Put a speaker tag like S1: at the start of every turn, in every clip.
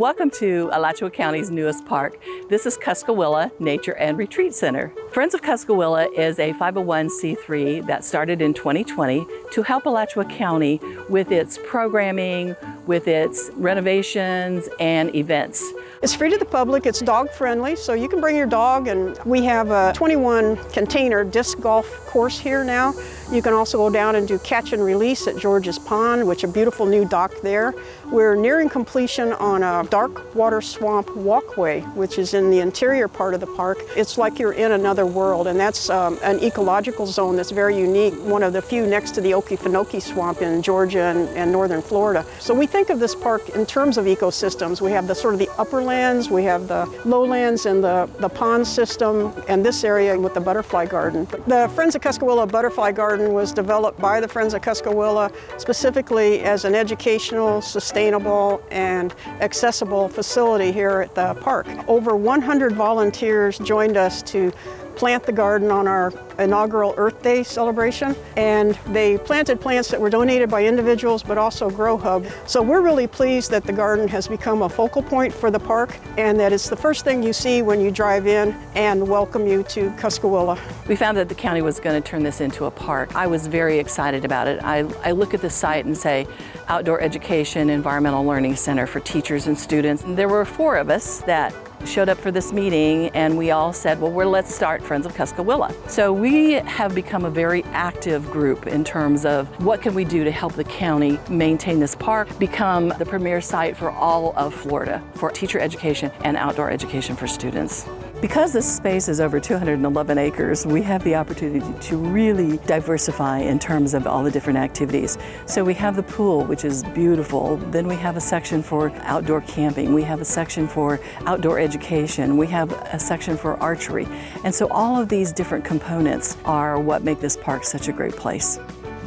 S1: Welcome to Alachua County's newest park. This is Cuscowilla Nature and Retreat Center. Friends of Cuscowilla is a 501c3 that started in 2020 to help Alachua County with its programming, with its renovations and events.
S2: It's free to the public, it's dog friendly, so you can bring your dog, and we have a 21 container disc golf course here now. You can also go down and do catch and release at George's Pond, which is a beautiful new dock there. We're nearing completion on a dark water swamp walkway, which is in the interior part of the park. It's like you're in another world, and that's an ecological zone that's very unique, one of the few next to the Okefenokee Swamp in Georgia and northern Florida. So we think of this park in terms of ecosystems. We have the sort of the upperlands, we have the lowlands and the pond system, and this area with the butterfly garden. The Friends of Cuscowilla Butterfly Garden was developed by the Friends of Cuscowilla specifically as an educational, sustainable, and accessible facility here at the park. Over 100 volunteers joined us to plant the garden on our inaugural Earth Day celebration, and they planted plants that were donated by individuals but also Grow Hub. So we're really pleased that the garden has become a focal point for the park and that it's the first thing you see when you drive in and welcome you to Cuscowilla.
S1: We found that the county was going to turn this into a park. I was very excited about it. I look at the site and say, Outdoor Education Environmental Learning Center for teachers and students. And there were 4 of us that showed up for this meeting, and we all said, well, let's start Friends of Cuscowilla. So we have become a very active group in terms of what can we do to help the county maintain this park, become the premier site for all of Florida for teacher education and outdoor education for students. Because this space is over 211 acres, we have the opportunity to really diversify in terms of all the different activities. So we have the pool, which is beautiful. Then we have a section for outdoor camping. We have a section for outdoor education. We have a section for archery. And so all of these different components are what make this park such a great place.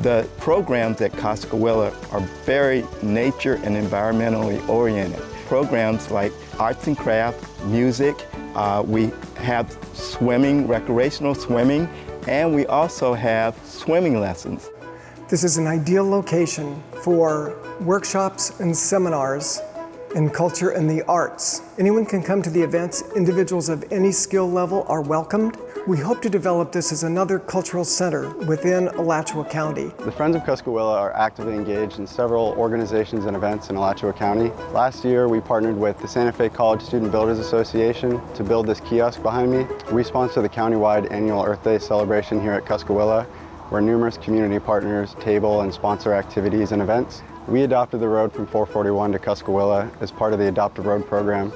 S3: The programs at Cuscowilla are very nature and environmentally oriented. Programs like arts and craft, music, we have swimming, recreational swimming, and we also have swimming lessons.
S4: This is an ideal location for workshops and seminars in culture and the arts. Anyone can come to the events. Individuals of any skill level are welcomed. We hope to develop this as another cultural center within Alachua County.
S5: The Friends of Cuscowilla are actively engaged in several organizations and events in Alachua County. Last year, we partnered with the Santa Fe College Student Builders Association to build this kiosk behind me. We sponsor the countywide annual Earth Day celebration here at Cuscowilla, where numerous community partners table and sponsor activities and events. We adopted the road from 441 to Cuscowilla as part of the Adopt a Road program.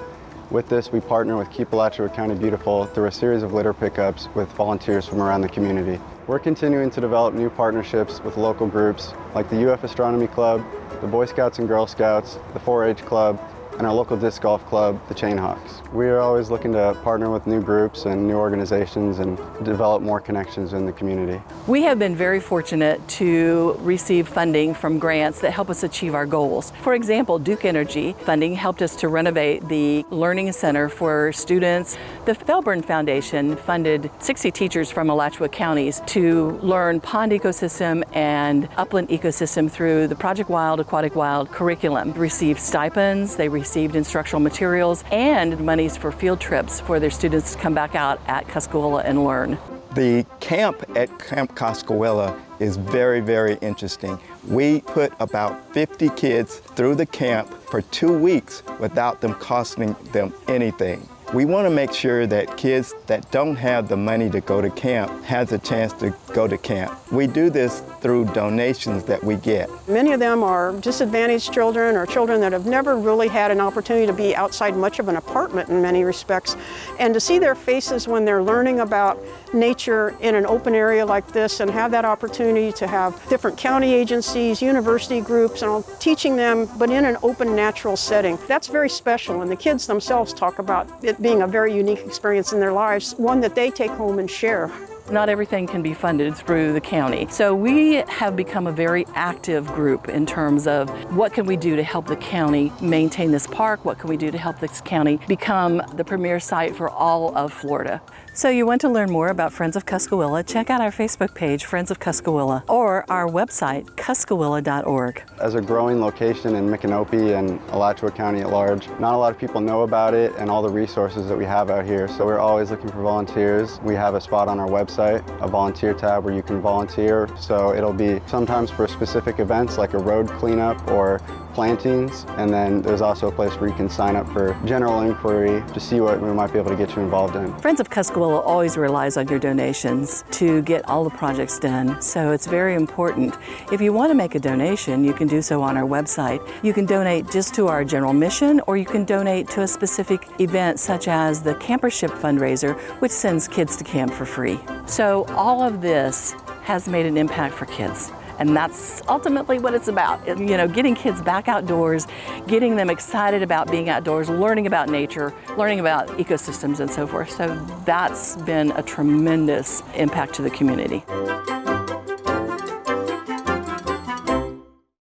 S5: With this, we partner with Keep Alachua County Beautiful through a series of litter pickups with volunteers from around the community. We're continuing to develop new partnerships with local groups like the UF Astronomy Club, the Boy Scouts and Girl Scouts, the 4-H Club, and our local disc golf club, the Chainhawks. We are always looking to partner with new groups and new organizations and develop more connections in the community.
S1: We have been very fortunate to receive funding from grants that help us achieve our goals. For example, Duke Energy funding helped us to renovate the Learning Center for students. The Felburn Foundation funded 60 teachers from Alachua counties to learn pond ecosystem and upland ecosystem through the Project Wild, Aquatic Wild curriculum. Received stipends, they received instructional materials and monies for field trips for their students to come back out at Cuscowilla and learn.
S3: The camp at Camp Cuscowilla is very, very interesting. We put about 50 kids through the camp for 2 weeks without them costing them anything. We want to make sure that kids that don't have the money to go to camp has a chance to go to camp. We do this through donations that we get.
S2: Many of them are disadvantaged children or children that have never really had an opportunity to be outside much of an apartment in many respects. And to see their faces when they're learning about nature in an open area like this and have that opportunity to have different county agencies, university groups, and all teaching them, but in an open, natural setting. That's very special, and the kids themselves talk about it being a very unique experience in their lives, one that they take home and share.
S1: Not everything can be funded through the county. So we have become a very active group in terms of what can we do to help the county maintain this park, what can we do to help this county become the premier site for all of Florida. So you want to learn more about Friends of Cuscowilla, check out our Facebook page, Friends of Cuscowilla, or our website, cuscowilla.org.
S5: As a growing location in Micanopy and Alachua County at large, not a lot of people know about it and all the resources that we have out here. So we're always looking for volunteers. We have a spot on our website, a volunteer tab where you can volunteer. So it'll be sometimes for specific events like a road cleanup or plantings, and then there's also a place where you can sign up for general inquiry to see what we might be able to get you involved in.
S1: Friends of Cuscowilla always relies on your donations to get all the projects done, so it's very important. If you want to make a donation, you can do so on our website. You can donate just to our general mission, or you can donate to a specific event such as the Campership fundraiser, which sends kids to camp for free. So all of this has made an impact for kids. And that's ultimately what it's about, you know, getting kids back outdoors, getting them excited about being outdoors, learning about nature, learning about ecosystems and so forth. So that's been a tremendous impact to the community.